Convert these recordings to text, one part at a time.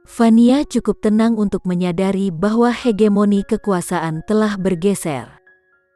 Fania cukup tenang untuk menyadari bahwa hegemoni kekuasaan telah bergeser.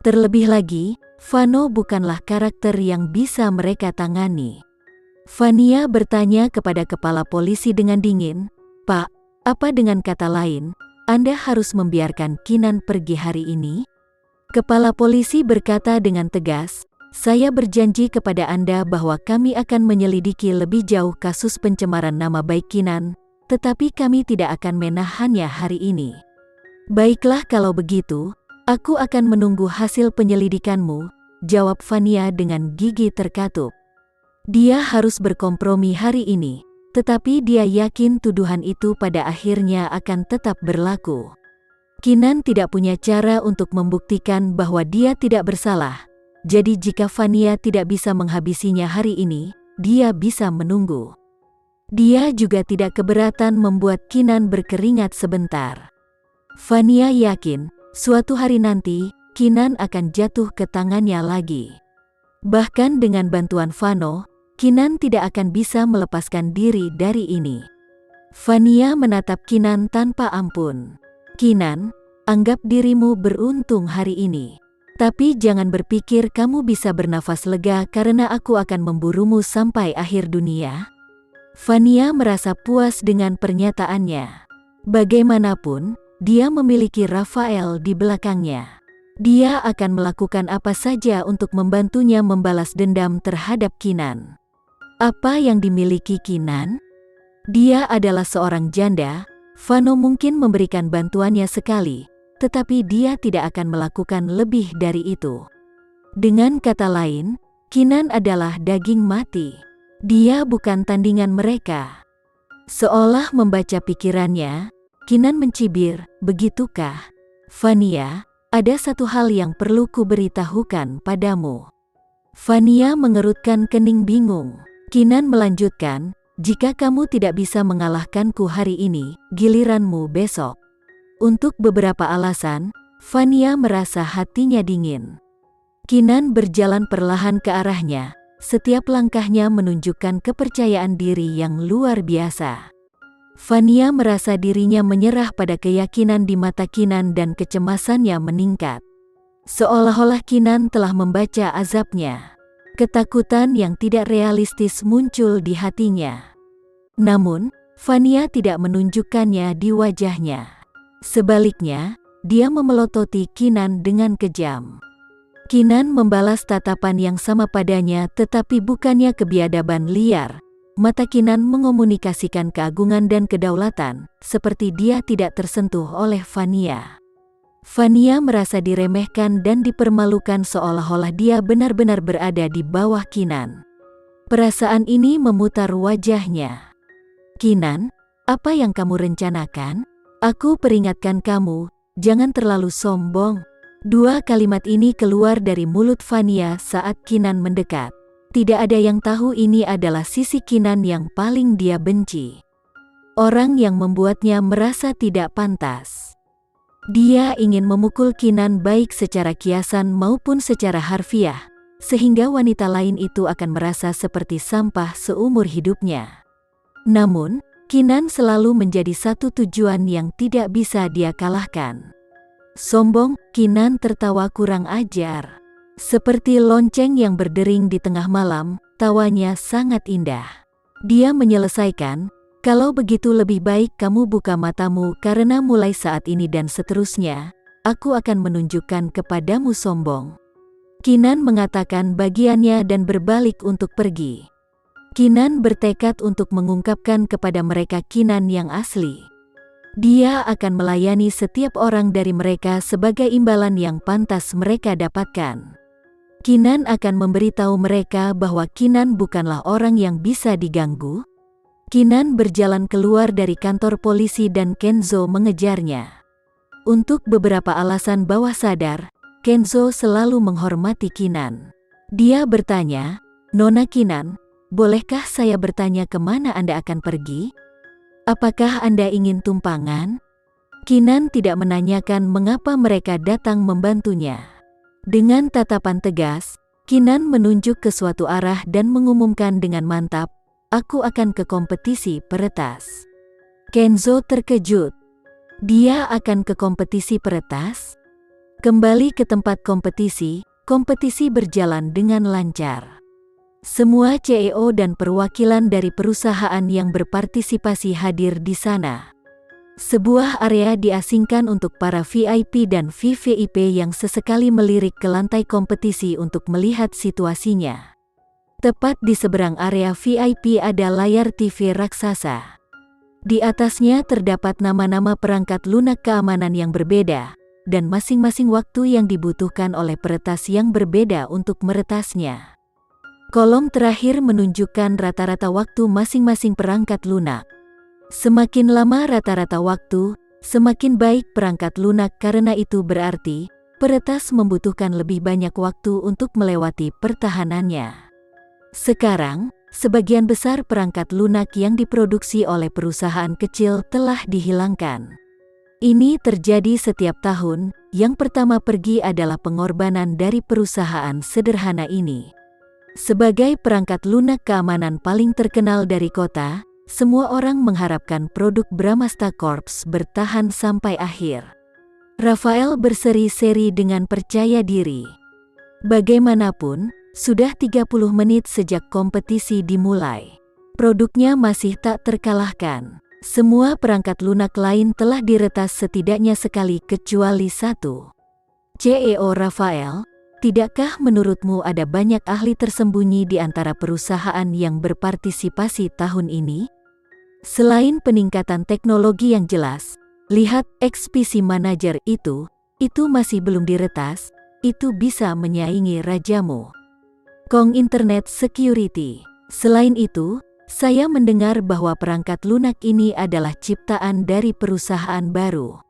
Terlebih lagi, Vano bukanlah karakter yang bisa mereka tangani. Fania bertanya kepada kepala polisi dengan dingin, "Pak, apa dengan kata lain, Anda harus membiarkan Kinan pergi hari ini?" Kepala polisi berkata dengan tegas, "Saya berjanji kepada Anda bahwa kami akan menyelidiki lebih jauh kasus pencemaran nama baik Kinan, tetapi kami tidak akan menahannya hari ini." "Baiklah kalau begitu, aku akan menunggu hasil penyelidikanmu," jawab Fania dengan gigi terkatup. Dia harus berkompromi hari ini, tetapi dia yakin tuduhan itu pada akhirnya akan tetap berlaku. Kinan tidak punya cara untuk membuktikan bahwa dia tidak bersalah, jadi jika Fania tidak bisa menghabisinya hari ini, dia bisa menunggu. Dia juga tidak keberatan membuat Kinan berkeringat sebentar. Fania yakin, suatu hari nanti, Kinan akan jatuh ke tangannya lagi. Bahkan dengan bantuan Vano, Kinan tidak akan bisa melepaskan diri dari ini. Fania menatap Kinan tanpa ampun. "Kinan, anggap dirimu beruntung hari ini. Tapi jangan berpikir kamu bisa bernafas lega karena aku akan memburumu sampai akhir dunia." Fania merasa puas dengan pernyataannya. Bagaimanapun, dia memiliki Rafael di belakangnya. Dia akan melakukan apa saja untuk membantunya membalas dendam terhadap Kinan. Apa yang dimiliki Kinan? Dia adalah seorang janda. Vano mungkin memberikan bantuannya sekali, tetapi dia tidak akan melakukan lebih dari itu. Dengan kata lain, Kinan adalah daging mati. Dia bukan tandingan mereka. Seolah membaca pikirannya, Kinan mencibir, "Begitukah? Fania, ada satu hal yang perlu kuberitahukan padamu." Fania mengerutkan kening bingung. Kinan melanjutkan, "Jika kamu tidak bisa mengalahkanku hari ini, giliranmu besok." Untuk beberapa alasan, Fania merasa hatinya dingin. Kinan berjalan perlahan ke arahnya. Setiap langkahnya menunjukkan kepercayaan diri yang luar biasa. Fania merasa dirinya menyerah pada keyakinan di mata Kinan dan kecemasannya meningkat. Seolah-olah Kinan telah membaca azabnya. Ketakutan yang tidak realistis muncul di hatinya. Namun, Fania tidak menunjukkannya di wajahnya. Sebaliknya, dia memelototi Kinan dengan kejam. Kinan membalas tatapan yang sama padanya, tetapi bukannya kebiadaban liar. Mata Kinan mengomunikasikan keagungan dan kedaulatan, seperti dia tidak tersentuh oleh Fania. Fania merasa diremehkan dan dipermalukan seolah-olah dia benar-benar berada di bawah Kinan. Perasaan ini memutar wajahnya. "Kinan, apa yang kamu rencanakan? Aku peringatkan kamu, jangan terlalu sombong." Dua kalimat ini keluar dari mulut Fania saat Kinan mendekat. Tidak ada yang tahu ini adalah sisi Kinan yang paling dia benci. Orang yang membuatnya merasa tidak pantas. Dia ingin memukul Kinan baik secara kiasan maupun secara harfiah, sehingga wanita lain itu akan merasa seperti sampah seumur hidupnya. Namun, Kinan selalu menjadi satu tujuan yang tidak bisa dia kalahkan. "Sombong," Kinan tertawa kurang ajar. Seperti lonceng yang berdering di tengah malam, tawanya sangat indah. Dia menyelesaikan, "Kalau begitu lebih baik kamu buka matamu karena mulai saat ini dan seterusnya, aku akan menunjukkan kepadamu sombong." Kinan mengatakan bagiannya dan berbalik untuk pergi. Kinan bertekad untuk mengungkapkan kepada mereka Kinan yang asli. Dia akan melayani setiap orang dari mereka sebagai imbalan yang pantas mereka dapatkan. Kinan akan memberitahu mereka bahwa Kinan bukanlah orang yang bisa diganggu. Kinan berjalan keluar dari kantor polisi dan Kenzo mengejarnya. Untuk beberapa alasan bawah sadar, Kenzo selalu menghormati Kinan. Dia bertanya, "Nona Kinan, bolehkah saya bertanya kemana Anda akan pergi? Apakah Anda ingin tumpangan?" Kinan tidak menanyakan mengapa mereka datang membantunya. Dengan tatapan tegas, Kinan menunjuk ke suatu arah dan mengumumkan dengan mantap, "Aku akan ke kompetisi peretas." Kenzo terkejut. Dia akan ke kompetisi peretas? Kembali ke tempat kompetisi, kompetisi berjalan dengan lancar. Semua CEO dan perwakilan dari perusahaan yang berpartisipasi hadir di sana. Sebuah area diasingkan untuk para VIP dan VVIP yang sesekali melirik ke lantai kompetisi untuk melihat situasinya. Tepat di seberang area VIP ada layar TV raksasa. Di atasnya terdapat nama-nama perangkat lunak keamanan yang berbeda, dan masing-masing waktu yang dibutuhkan oleh peretas yang berbeda untuk meretasnya. Kolom terakhir menunjukkan rata-rata waktu masing-masing perangkat lunak. Semakin lama rata-rata waktu, semakin baik perangkat lunak, karena itu berarti peretas membutuhkan lebih banyak waktu untuk melewati pertahanannya. Sekarang, sebagian besar perangkat lunak yang diproduksi oleh perusahaan kecil telah dihilangkan. Ini terjadi setiap tahun. Yang pertama pergi adalah pengorbanan dari perusahaan sederhana ini. Sebagai perangkat lunak keamanan paling terkenal dari kota, semua orang mengharapkan produk Bramasta Corps bertahan sampai akhir. Rafael berseri-seri dengan percaya diri. Bagaimanapun, sudah 30 menit sejak kompetisi dimulai. Produknya masih tak terkalahkan. Semua perangkat lunak lain telah diretas setidaknya sekali kecuali satu. CEO Rafael, tidakkah menurutmu ada banyak ahli tersembunyi di antara perusahaan yang berpartisipasi tahun ini? Selain peningkatan teknologi yang jelas, lihat XPC Manager itu masih belum diretas, itu bisa menyaingi rajamu. Kong Internet Security. Selain itu, saya mendengar bahwa perangkat lunak ini adalah ciptaan dari perusahaan baru.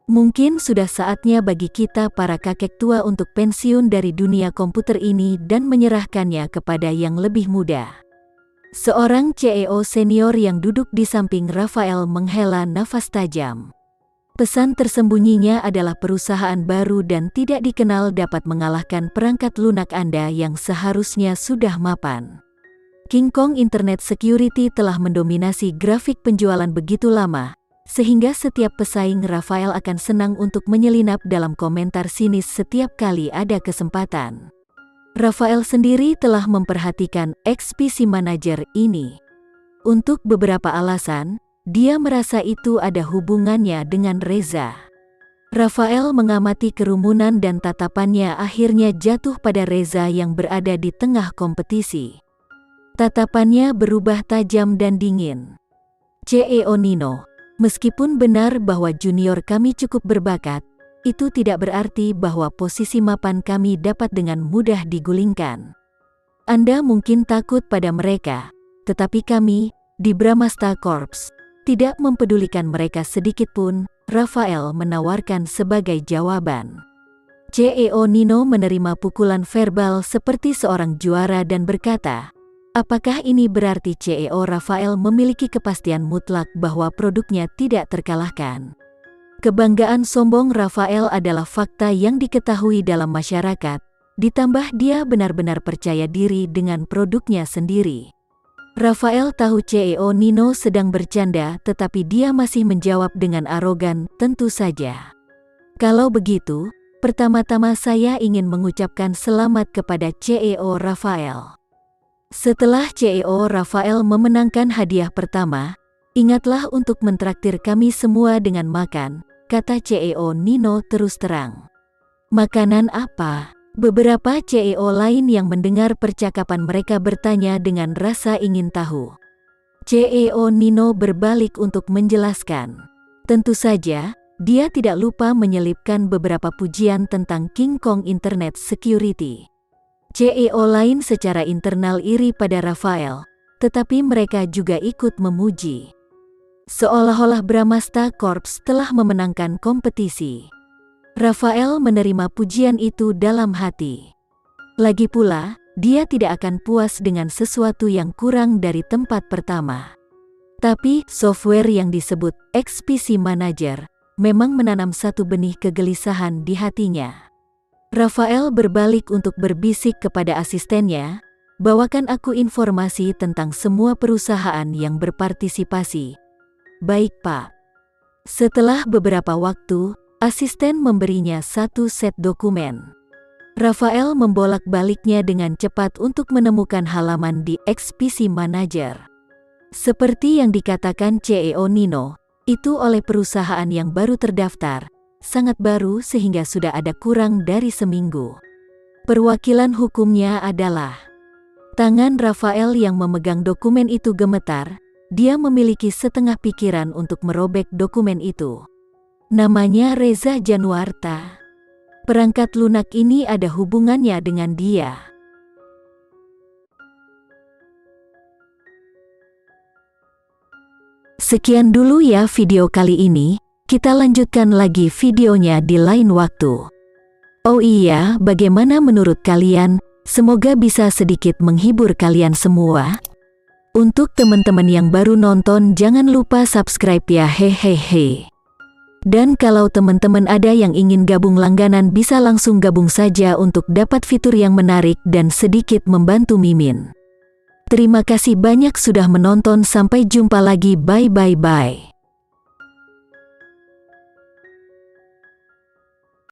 Mungkin sudah saatnya bagi kita para kakek tua untuk pensiun dari dunia komputer ini dan menyerahkannya kepada yang lebih muda. Seorang CEO senior yang duduk di samping Rafael menghela nafas tajam. Pesan tersembunyinya adalah perusahaan baru dan tidak dikenal dapat mengalahkan perangkat lunak Anda yang seharusnya sudah mapan. King Kong Internet Security telah mendominasi grafik penjualan begitu lama, sehingga setiap pesaing Rafael akan senang untuk menyelinap dalam komentar sinis setiap kali ada kesempatan. Rafael sendiri telah memperhatikan XPC Manager ini. Untuk beberapa alasan, dia merasa itu ada hubungannya dengan Reza. Rafael mengamati kerumunan dan tatapannya akhirnya jatuh pada Reza yang berada di tengah kompetisi. Tatapannya berubah tajam dan dingin. CEO Nino, meskipun benar bahwa junior kami cukup berbakat, itu tidak berarti bahwa posisi mapan kami dapat dengan mudah digulingkan. Anda mungkin takut pada mereka, tetapi kami, di Bramasta Corps, tidak mempedulikan mereka sedikitpun, Rafael menawarkan sebagai jawaban. CEO Nino menerima pukulan verbal seperti seorang juara dan berkata, apakah ini berarti CEO Rafael memiliki kepastian mutlak bahwa produknya tidak terkalahkan? Kebanggaan sombong Rafael adalah fakta yang diketahui dalam masyarakat, ditambah dia benar-benar percaya diri dengan produknya sendiri. Rafael tahu CEO Nino sedang bercanda, tetapi dia masih menjawab dengan arogan, tentu saja. Kalau begitu, pertama-tama saya ingin mengucapkan selamat kepada CEO Rafael. Setelah CEO Rafael memenangkan hadiah pertama, ingatlah untuk mentraktir kami semua dengan makan, kata CEO Nino terus terang. Makanan apa? Beberapa CEO lain yang mendengar percakapan mereka bertanya dengan rasa ingin tahu. CEO Nino berbalik untuk menjelaskan. Tentu saja, dia tidak lupa menyelipkan beberapa pujian tentang King Kong Internet Security. CEO lain secara internal iri pada Rafael, tetapi mereka juga ikut memuji. Seolah-olah Bramasta Corps telah memenangkan kompetisi. Rafael menerima pujian itu dalam hati. Lagi pula, dia tidak akan puas dengan sesuatu yang kurang dari tempat pertama. Tapi, software yang disebut XPC Manager memang menanam satu benih kegelisahan di hatinya. Rafael berbalik untuk berbisik kepada asistennya, bawakan aku informasi tentang semua perusahaan yang berpartisipasi. "Baik, Pak." Setelah beberapa waktu, asisten memberinya satu set dokumen. Rafael membolak-baliknya dengan cepat untuk menemukan halaman di ekspedisi manajer. Seperti yang dikatakan CEO Nino, itu oleh perusahaan yang baru terdaftar, sangat baru sehingga sudah ada kurang dari seminggu. Perwakilan hukumnya adalah tangan Rafael yang memegang dokumen itu gemetar. Dia memiliki setengah pikiran untuk merobek dokumen itu. Namanya Reza Januarta. Perangkat lunak ini ada hubungannya dengan dia. Sekian dulu ya video kali ini, kita lanjutkan lagi videonya di lain waktu. Oh iya, bagaimana menurut kalian? Semoga bisa sedikit menghibur kalian semua. Untuk teman-teman yang baru nonton, jangan lupa subscribe ya, hehehe. Dan kalau teman-teman ada yang ingin gabung langganan, bisa langsung gabung saja untuk dapat fitur yang menarik dan sedikit membantu Mimin. Terima kasih banyak sudah menonton, sampai jumpa lagi, bye.